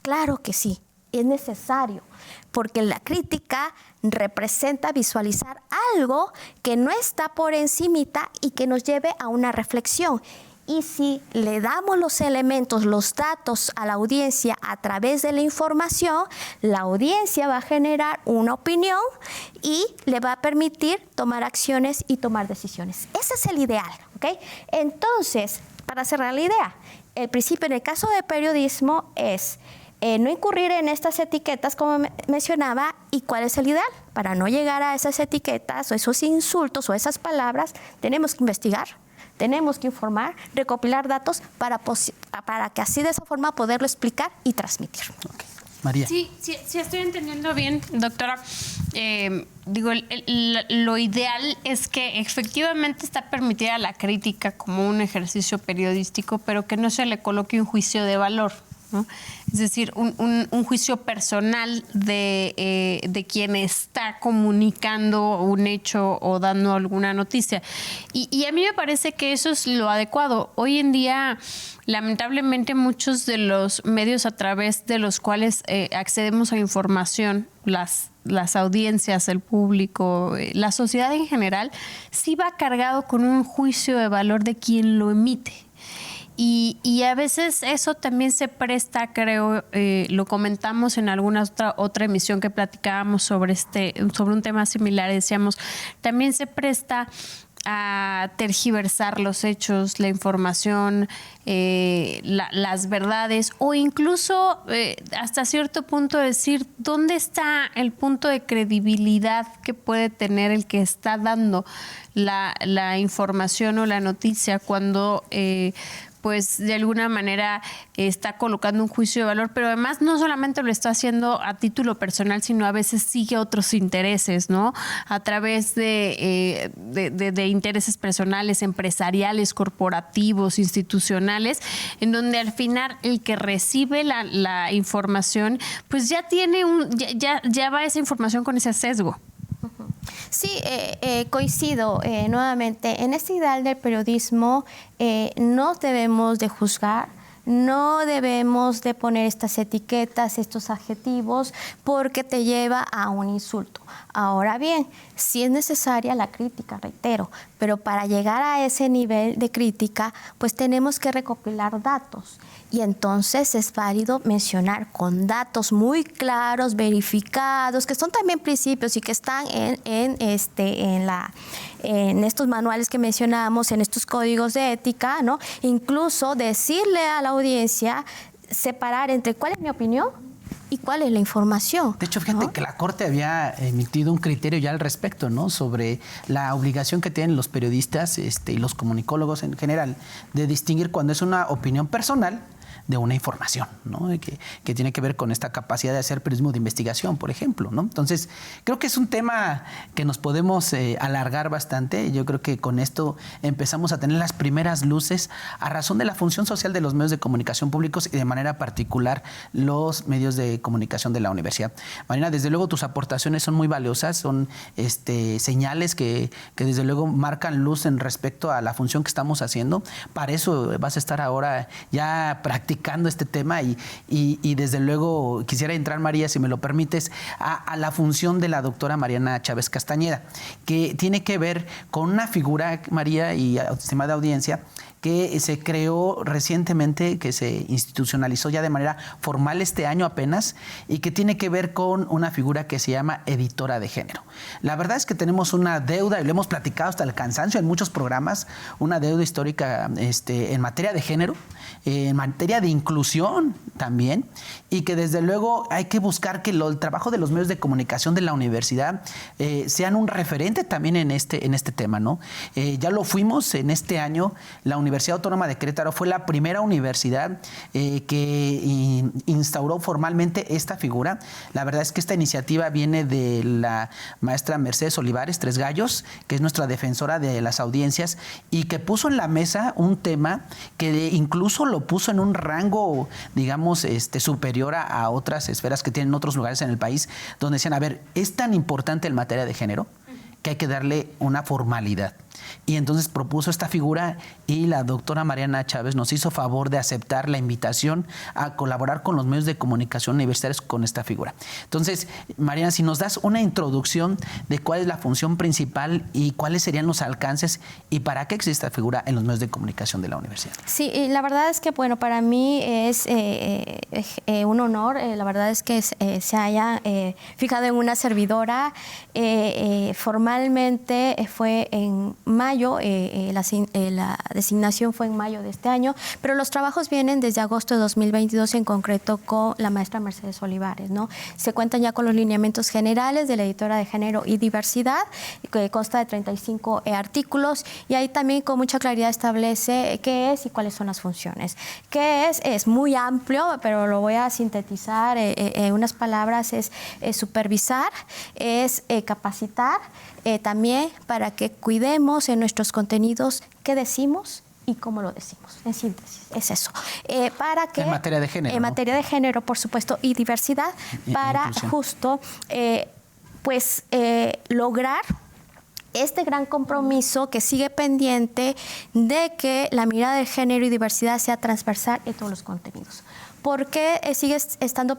claro que sí, es necesario, porque la crítica representa visualizar algo que no está por encimita y que nos lleve a una reflexión. Y si le damos los elementos, los datos a la audiencia a través de la información, la audiencia va a generar una opinión y le va a permitir tomar acciones y tomar decisiones. Ese es el ideal, ¿ok? Entonces, para cerrar la idea, el principio en el caso de periodismo es no incurrir en estas etiquetas, como mencionaba, y cuál es el ideal. Para no llegar a esas etiquetas o esos insultos o esas palabras, tenemos que investigar. Tenemos que informar, recopilar datos para que así de esa forma poderlo explicar y transmitir. Okay. María. Sí, estoy entendiendo bien, doctora. Lo ideal es que efectivamente está permitida la crítica como un ejercicio periodístico, pero que no se le coloque un juicio de valor, ¿no? Es decir, un juicio personal de quien está comunicando un hecho o dando alguna noticia. Y a mí me parece que eso es lo adecuado. Hoy en día, lamentablemente, muchos de los medios a través de los cuales accedemos a información, las audiencias, el público, la sociedad en general, sí va cargado con un juicio de valor de quien lo emite. Y a veces eso también se presta, creo, lo comentamos en alguna otra emisión que platicábamos sobre un tema similar, decíamos, también se presta a tergiversar los hechos, la información, las verdades, o incluso hasta cierto punto decir dónde está el punto de credibilidad que puede tener el que está dando la información o la noticia cuando pues de alguna manera está colocando un juicio de valor, pero además no solamente lo está haciendo a título personal, sino a veces sigue otros intereses, ¿no? A través de intereses personales, empresariales, corporativos, institucionales, en donde al final el que recibe la información, pues ya tiene ya va esa información con ese sesgo. Sí, coincido nuevamente. En este ideal del periodismo no debemos de juzgar, no debemos de poner estas etiquetas, estos adjetivos, porque te lleva a un insulto. Ahora bien, sí es necesaria la crítica, reitero, pero para llegar a ese nivel de crítica, pues tenemos que recopilar datos. Y entonces es válido mencionar con datos muy claros, verificados, que son también principios y que están en estos manuales que mencionamos, en estos códigos de ética, ¿no? Incluso decirle a la audiencia, separar entre cuál es mi opinión y cuál es la información. De hecho, fíjate, ¿no?, que la Corte había emitido un criterio ya al respecto, ¿no?, sobre la obligación que tienen los periodistas y los comunicólogos en general de distinguir cuando es una opinión personal de una información, ¿no?, que tiene que ver con esta capacidad de hacer periodismo de investigación, por ejemplo, ¿no? Entonces, creo que es un tema que nos podemos alargar bastante. Yo creo que con esto empezamos a tener las primeras luces a razón de la función social de los medios de comunicación públicos y de manera particular los medios de comunicación de la universidad. Marina, desde luego tus aportaciones son muy valiosas, son señales que desde luego marcan luz en respecto a la función que estamos haciendo. Para eso vas a estar ahora ya practicando este tema y desde luego quisiera entrar, María, si me lo permites, a la función de la doctora Mariana Chávez Castañeda, que tiene que ver con una figura, María y estimada audiencia, que se creó recientemente, que se institucionalizó ya de manera formal este año apenas, y que tiene que ver con una figura que se llama editora de género. La verdad es que tenemos una deuda, y lo hemos platicado hasta el cansancio en muchos programas, una deuda histórica en materia de género, en materia de inclusión también, y que desde luego hay que buscar que el trabajo de los medios de comunicación de la universidad sean un referente también en este tema, ¿no? Ya lo fuimos en este año. La Universidad Autónoma de Querétaro fue la primera universidad que instauró formalmente esta figura. La verdad es que esta iniciativa viene de la maestra Mercedes Olivares Tres Gallos, que es nuestra defensora de las audiencias, y que puso en la mesa un tema que incluso lo puso en un rango, digamos, superior a otras esferas que tienen otros lugares en el país, donde decían, a ver, es tan importante en materia de género que hay que darle una formalidad. Y entonces propuso esta figura y la doctora Mariana Chávez nos hizo favor de aceptar la invitación a colaborar con los medios de comunicación universitarios con esta figura. Entonces, Mariana, si nos das una introducción de cuál es la función principal y cuáles serían los alcances y para qué existe esta figura en los medios de comunicación de la universidad. Sí, la verdad es que, bueno, para mí es un honor, la verdad es que se haya fijado en una servidora. Formalmente fue en mayo, la designación fue en mayo de este año, pero los trabajos vienen desde agosto de 2022, en concreto con la maestra Mercedes Olivares, ¿no? Se cuentan ya con los lineamientos generales de la editora de género y diversidad, que consta de 35 artículos, y ahí también con mucha claridad establece qué es y cuáles son las funciones. ¿Qué es? Es muy amplio, pero lo voy a sintetizar en unas palabras: es supervisar, es capacitar, también para que cuidemos en nuestros contenidos qué decimos y cómo lo decimos. En síntesis, es eso. Para que, en materia de género. En materia de género, por supuesto, y diversidad, para inclusión. Justo lograr este gran compromiso que sigue pendiente de que la mirada de género y diversidad sea transversal en todos los contenidos. ¿Por qué sigue estando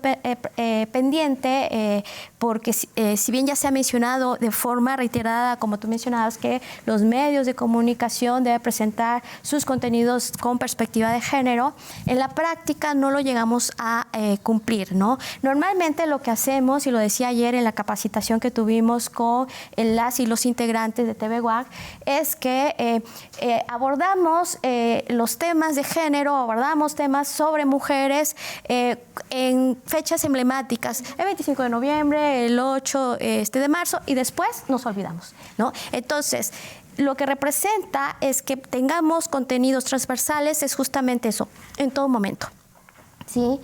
pendiente? Porque si bien ya se ha mencionado de forma reiterada, como tú mencionabas, que los medios de comunicación deben presentar sus contenidos con perspectiva de género, en la práctica no lo llegamos a cumplir, ¿no? Normalmente lo que hacemos, y lo decía ayer en la capacitación que tuvimos con las y los integrantes de TV WAC, es que abordamos los temas de género, abordamos temas sobre mujeres, en fechas emblemáticas, el 25 de noviembre, el 8 de marzo, y después nos olvidamos, ¿no? Entonces, lo que representa es que tengamos contenidos transversales, es justamente eso, en todo momento, ¿sí?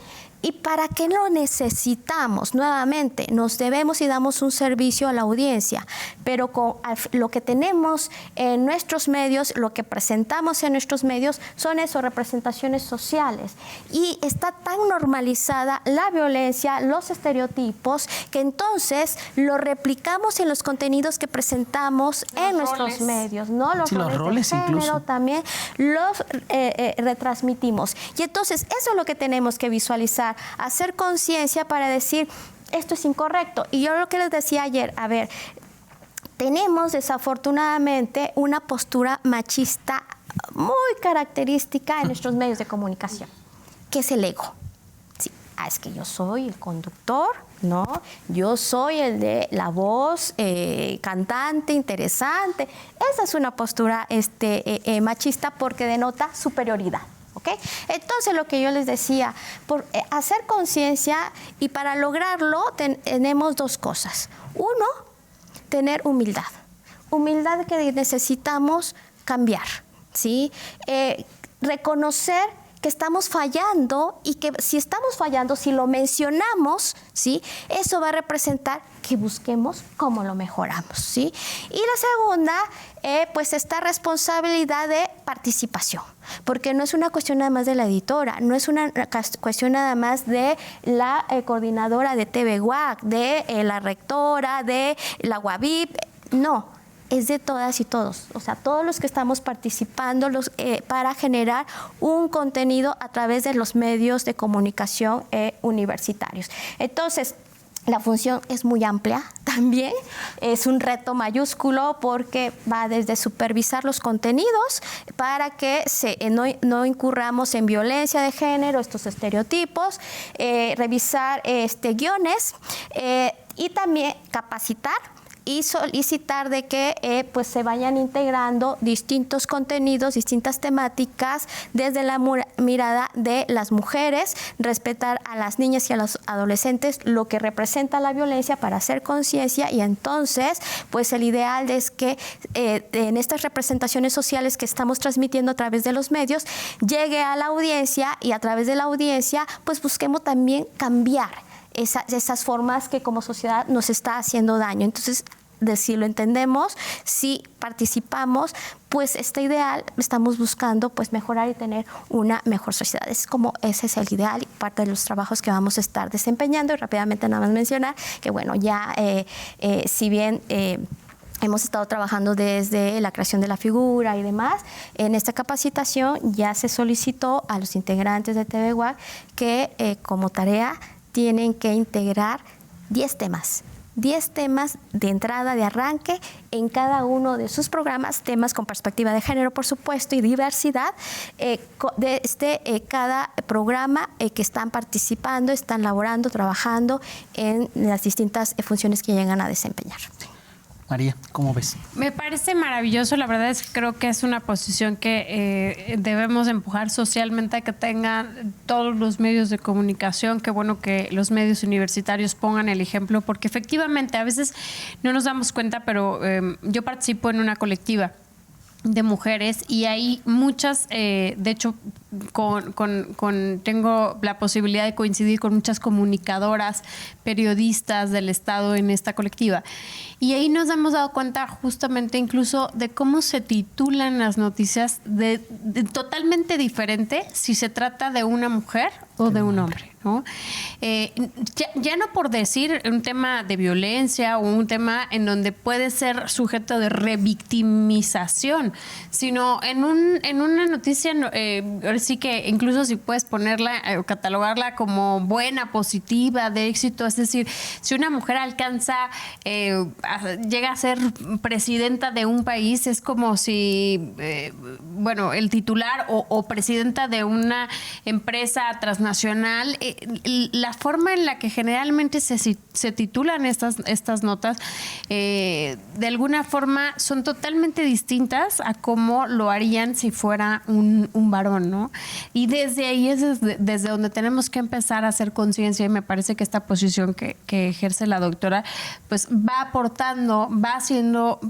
¿Y para qué lo necesitamos? Nuevamente, nos debemos y damos un servicio a la audiencia, pero con lo que tenemos en nuestros medios, lo que presentamos en nuestros medios, son eso, representaciones sociales. Y está tan normalizada la violencia, los estereotipos, que entonces lo replicamos en los contenidos que presentamos en nuestros medios, ¿no? Los roles de género incluso. También los retransmitimos. Y entonces, eso es lo que tenemos que visualizar, hacer conciencia para decir, esto es incorrecto. Y yo lo que les decía ayer, a ver, tenemos desafortunadamente una postura machista muy característica en nuestros medios de comunicación, que es el ego. Sí, es que yo soy el conductor, ¿no? Yo soy el de la voz cantante, interesante. Esa es una postura machista porque denota superioridad. ¿Okay? Entonces, lo que yo les decía, por hacer conciencia, y para lograrlo tenemos dos cosas. Uno, tener humildad. Humildad que necesitamos cambiar, ¿sí? Reconocer que estamos fallando, y que si estamos fallando, si lo mencionamos, ¿sí? Eso va a representar que busquemos cómo lo mejoramos, ¿sí? Y la segunda, pues esta responsabilidad de participación, porque no es una cuestión nada más de la editora, no es una cuestión nada más de la coordinadora de TV WAC, de la rectora, de la UAVIP, no. Es de todas y todos, o sea, todos los que estamos participando para generar un contenido a través de los medios de comunicación universitarios. Entonces, la función es muy amplia también, es un reto mayúsculo porque va desde supervisar los contenidos para que no incurramos en violencia de género, estos estereotipos, revisar guiones y también capacitar y solicitar de que pues se vayan integrando distintos contenidos, distintas temáticas desde la mirada de las mujeres, respetar a las niñas y a los adolescentes, lo que representa la violencia, para hacer conciencia. Y entonces pues el ideal es que en estas representaciones sociales que estamos transmitiendo a través de los medios llegue a la audiencia, y a través de la audiencia pues busquemos también cambiar esas formas que como sociedad nos está haciendo daño. Entonces, si lo entendemos, si participamos, pues este ideal estamos buscando pues mejorar y tener una mejor sociedad. Ese es el ideal y parte de los trabajos que vamos a estar desempeñando. Y rápidamente nada más mencionar que bueno, ya si bien hemos estado trabajando desde la creación de la figura y demás, en esta capacitación ya se solicitó a los integrantes de TV WAC que como tarea tienen que integrar 10 temas de entrada, de arranque, en cada uno de sus programas, temas con perspectiva de género, por supuesto, y diversidad, cada programa que están participando, están laborando, trabajando en las distintas funciones que llegan a desempeñar. María, ¿cómo ves? Me parece maravilloso, la verdad es que creo que es una posición que debemos empujar socialmente a que tengan todos los medios de comunicación. Qué bueno que los medios universitarios pongan el ejemplo, porque efectivamente a veces no nos damos cuenta, pero yo participo en una colectiva de mujeres, y hay muchas, de hecho, tengo la posibilidad de coincidir con muchas comunicadoras, periodistas del Estado en esta colectiva. Y ahí nos hemos dado cuenta justamente incluso de cómo se titulan las noticias de totalmente diferente si se trata de una mujer o de un hombre, ¿no? Ya no por decir un tema de violencia o un tema en donde puede ser sujeto de revictimización, sino en una noticia, ahora sí que incluso si puedes ponerla o catalogarla como buena, positiva, de éxito, es decir, si una mujer alcanza, llega a ser presidenta de un país, es como si, el titular o presidenta de una empresa transnacional, la forma en la que generalmente se titulan estas notas, de alguna forma son totalmente distintas a cómo lo harían si fuera un varón, ¿no? Y desde ahí es desde donde tenemos que empezar a hacer conciencia, y me parece que esta posición que ejerce la doctora, pues va aportando, va haciendo.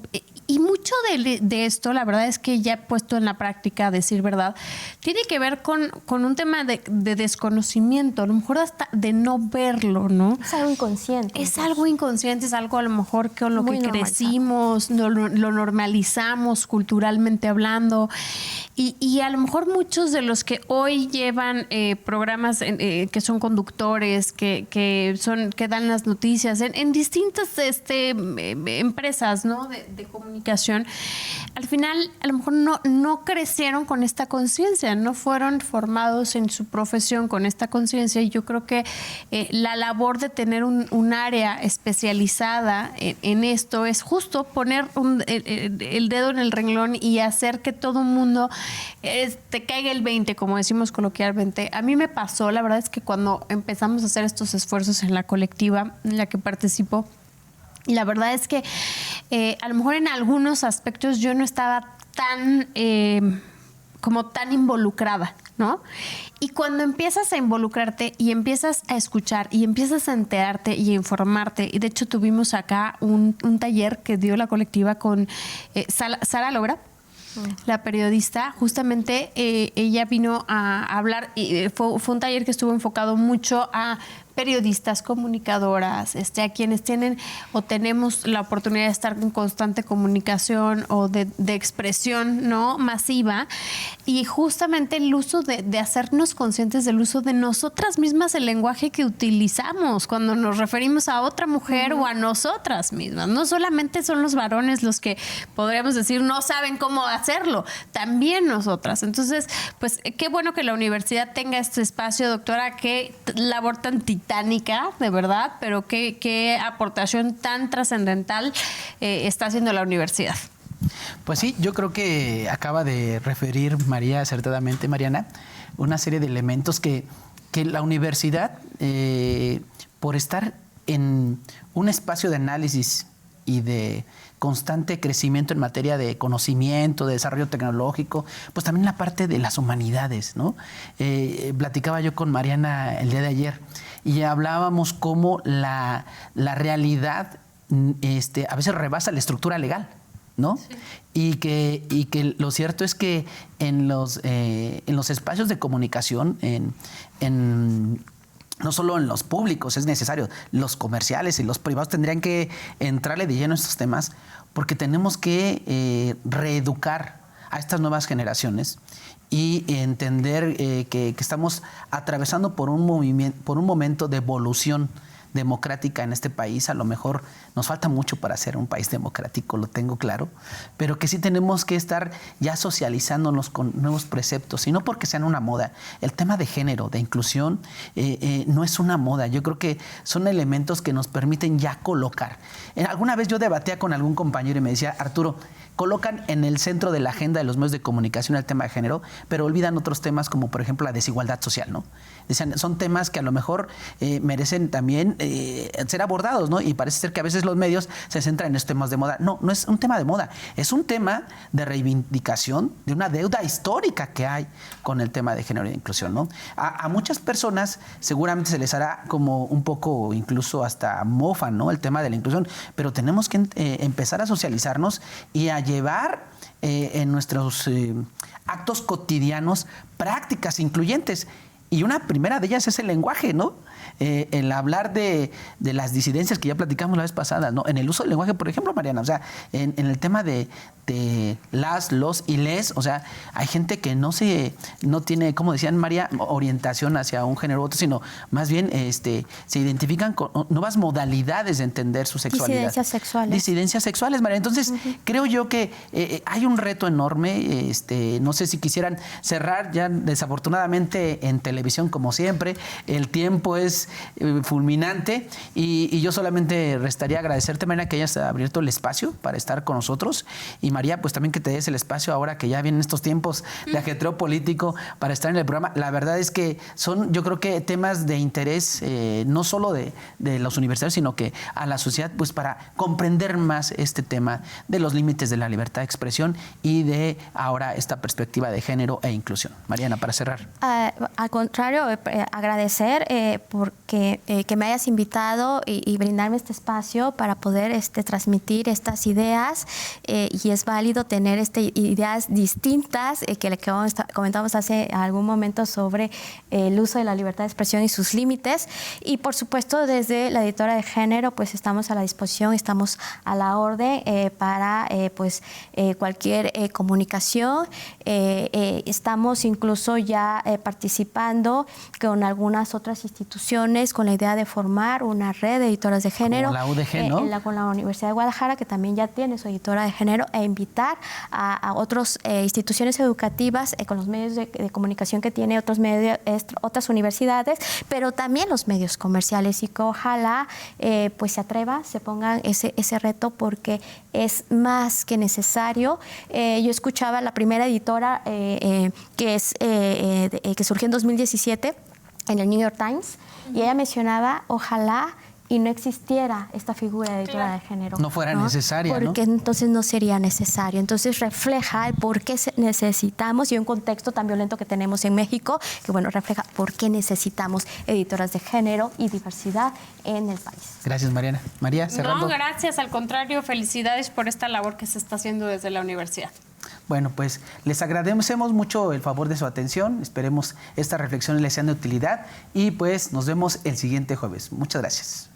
Y mucho de esto, la verdad es que ya he puesto en la práctica, a decir verdad, tiene que ver con un tema de desconocimiento, a lo mejor hasta de no verlo, ¿no? Es algo inconsciente. Es algo inconsciente, es algo a lo mejor con lo que crecimos, lo normalizamos culturalmente hablando. Y a lo mejor muchos de los que hoy llevan programas que son conductores, que dan las noticias en distintas empresas, ¿no? de comunicación, al final a lo mejor no crecieron con esta conciencia, no fueron formados en su profesión con esta conciencia, y yo creo que la labor de tener un área especializada en esto es justo poner el dedo en el renglón y hacer que todo mundo te caiga el 20, como decimos coloquialmente. A mí me pasó, la verdad es que cuando empezamos a hacer estos esfuerzos en la colectiva en la que participo, la verdad es que a lo mejor en algunos aspectos yo no estaba tan involucrada, ¿no? Y cuando empiezas a involucrarte y empiezas a escuchar y empiezas a enterarte y a informarte, y de hecho tuvimos acá un taller que dio la colectiva con Sara Logra, la periodista, justamente ella vino a hablar, y fue un taller que estuvo enfocado mucho a periodistas, comunicadoras, a quienes tienen o tenemos la oportunidad de estar en constante comunicación o de expresión, ¿no?, masiva, y justamente el uso de hacernos conscientes del uso de nosotras mismas, el lenguaje que utilizamos cuando nos referimos a otra mujer o a nosotras mismas. No solamente son los varones los que podríamos decir no saben cómo hacerlo, también nosotras. Entonces, pues qué bueno que la universidad tenga este espacio, doctora, qué labor tan titánica, de verdad, pero qué aportación tan trascendental está haciendo la universidad. Pues sí, yo creo que acaba de referir María acertadamente, Mariana, una serie de elementos que la universidad, por estar en un espacio de análisis y de constante crecimiento en materia de conocimiento, de desarrollo tecnológico, pues también la parte de las humanidades, ¿no? Platicaba yo con Mariana el día de ayer y hablábamos cómo la realidad a veces rebasa la estructura legal, ¿no? Sí. Y que lo cierto es que en los espacios de comunicación, no solo en los públicos es necesario, los comerciales y los privados tendrían que entrarle de lleno a estos temas, porque tenemos que reeducar a estas nuevas generaciones y entender que estamos atravesando por un momento de evolución democrática en este país. A lo mejor nos falta mucho para ser un país democrático, lo tengo claro, pero que sí tenemos que estar ya socializándonos con nuevos preceptos, y no porque sean una moda. El tema de género, de inclusión, no es una moda. Yo creo que son elementos que nos permiten ya colocar. Alguna vez yo debatía con algún compañero y me decía, Arturo, colocan en el centro de la agenda de los medios de comunicación el tema de género, pero olvidan otros temas como, por ejemplo, la desigualdad social, ¿no? Decían, son temas que a lo mejor merecen también ser abordados, ¿no? Y parece ser que a veces los medios se centran en estos temas de moda. No, no es un tema de moda, es un tema de reivindicación de una deuda histórica que hay con el tema de género e inclusión, ¿no? A muchas personas seguramente se les hará como un poco incluso hasta mofa, ¿no? El tema de la inclusión, pero tenemos que empezar a socializarnos y a llevar en nuestros actos cotidianos prácticas incluyentes. Y una primera de ellas es el lenguaje, ¿no? El hablar de las disidencias que ya platicamos la vez pasada, ¿no? En el uso del lenguaje, por ejemplo, Mariana, o sea, en el tema de las, los y les, o sea, hay gente que no tiene, como decían María, orientación hacia un género u otro, sino más bien se identifican con nuevas modalidades de entender su sexualidad. Disidencias sexuales. Disidencias sexuales, María. Entonces, creo yo que hay un reto enorme, no sé si quisieran cerrar ya desafortunadamente en televisión como siempre, el tiempo es fulminante y yo solamente restaría agradecerte, María, que hayas abierto el espacio para estar con nosotros y María, pues también que te des el espacio ahora que ya vienen estos tiempos de ajetreo político para estar en el programa. La verdad es que son, yo creo que temas de interés no solo de los universitarios, sino que a la sociedad, pues para comprender más este tema de los límites de la libertad de expresión y de ahora esta perspectiva de género e inclusión. Mariana, para cerrar. Al contrario, agradecer porque que me hayas invitado y brindarme este espacio para poder transmitir estas ideas y es válido tener ideas distintas que comentamos hace algún momento sobre el uso de la libertad de expresión y sus límites y por supuesto desde la editora de género pues estamos a la disposición, estamos a la orden para cualquier comunicación, estamos incluso ya participando con algunas otras instituciones con la idea de formar una red de editoras de género. Como la UDG, ¿no? Con la Universidad de Guadalajara, que también ya tiene su editora de género, e invitar a otras instituciones educativas con los medios de comunicación que tiene otras universidades, pero también los medios comerciales y que ojalá pues se atreva, se pongan ese reto porque es más que necesario. Yo escuchaba la primera editora que surgió en 2017 en el New York Times y ella mencionaba ojalá y no existiera esta figura de editora de género. No fuera necesaria, ¿no? Porque entonces no sería necesario. Entonces refleja el por qué necesitamos y un contexto tan violento que tenemos en México, que bueno, refleja por qué necesitamos editoras de género y diversidad en el país. Gracias, Mariana. María, cerrando. No, gracias. Al contrario, felicidades por esta labor que se está haciendo desde la universidad. Bueno, pues les agradecemos mucho el favor de su atención. Esperemos estas reflexiones les sean de utilidad y pues nos vemos el siguiente jueves. Muchas gracias.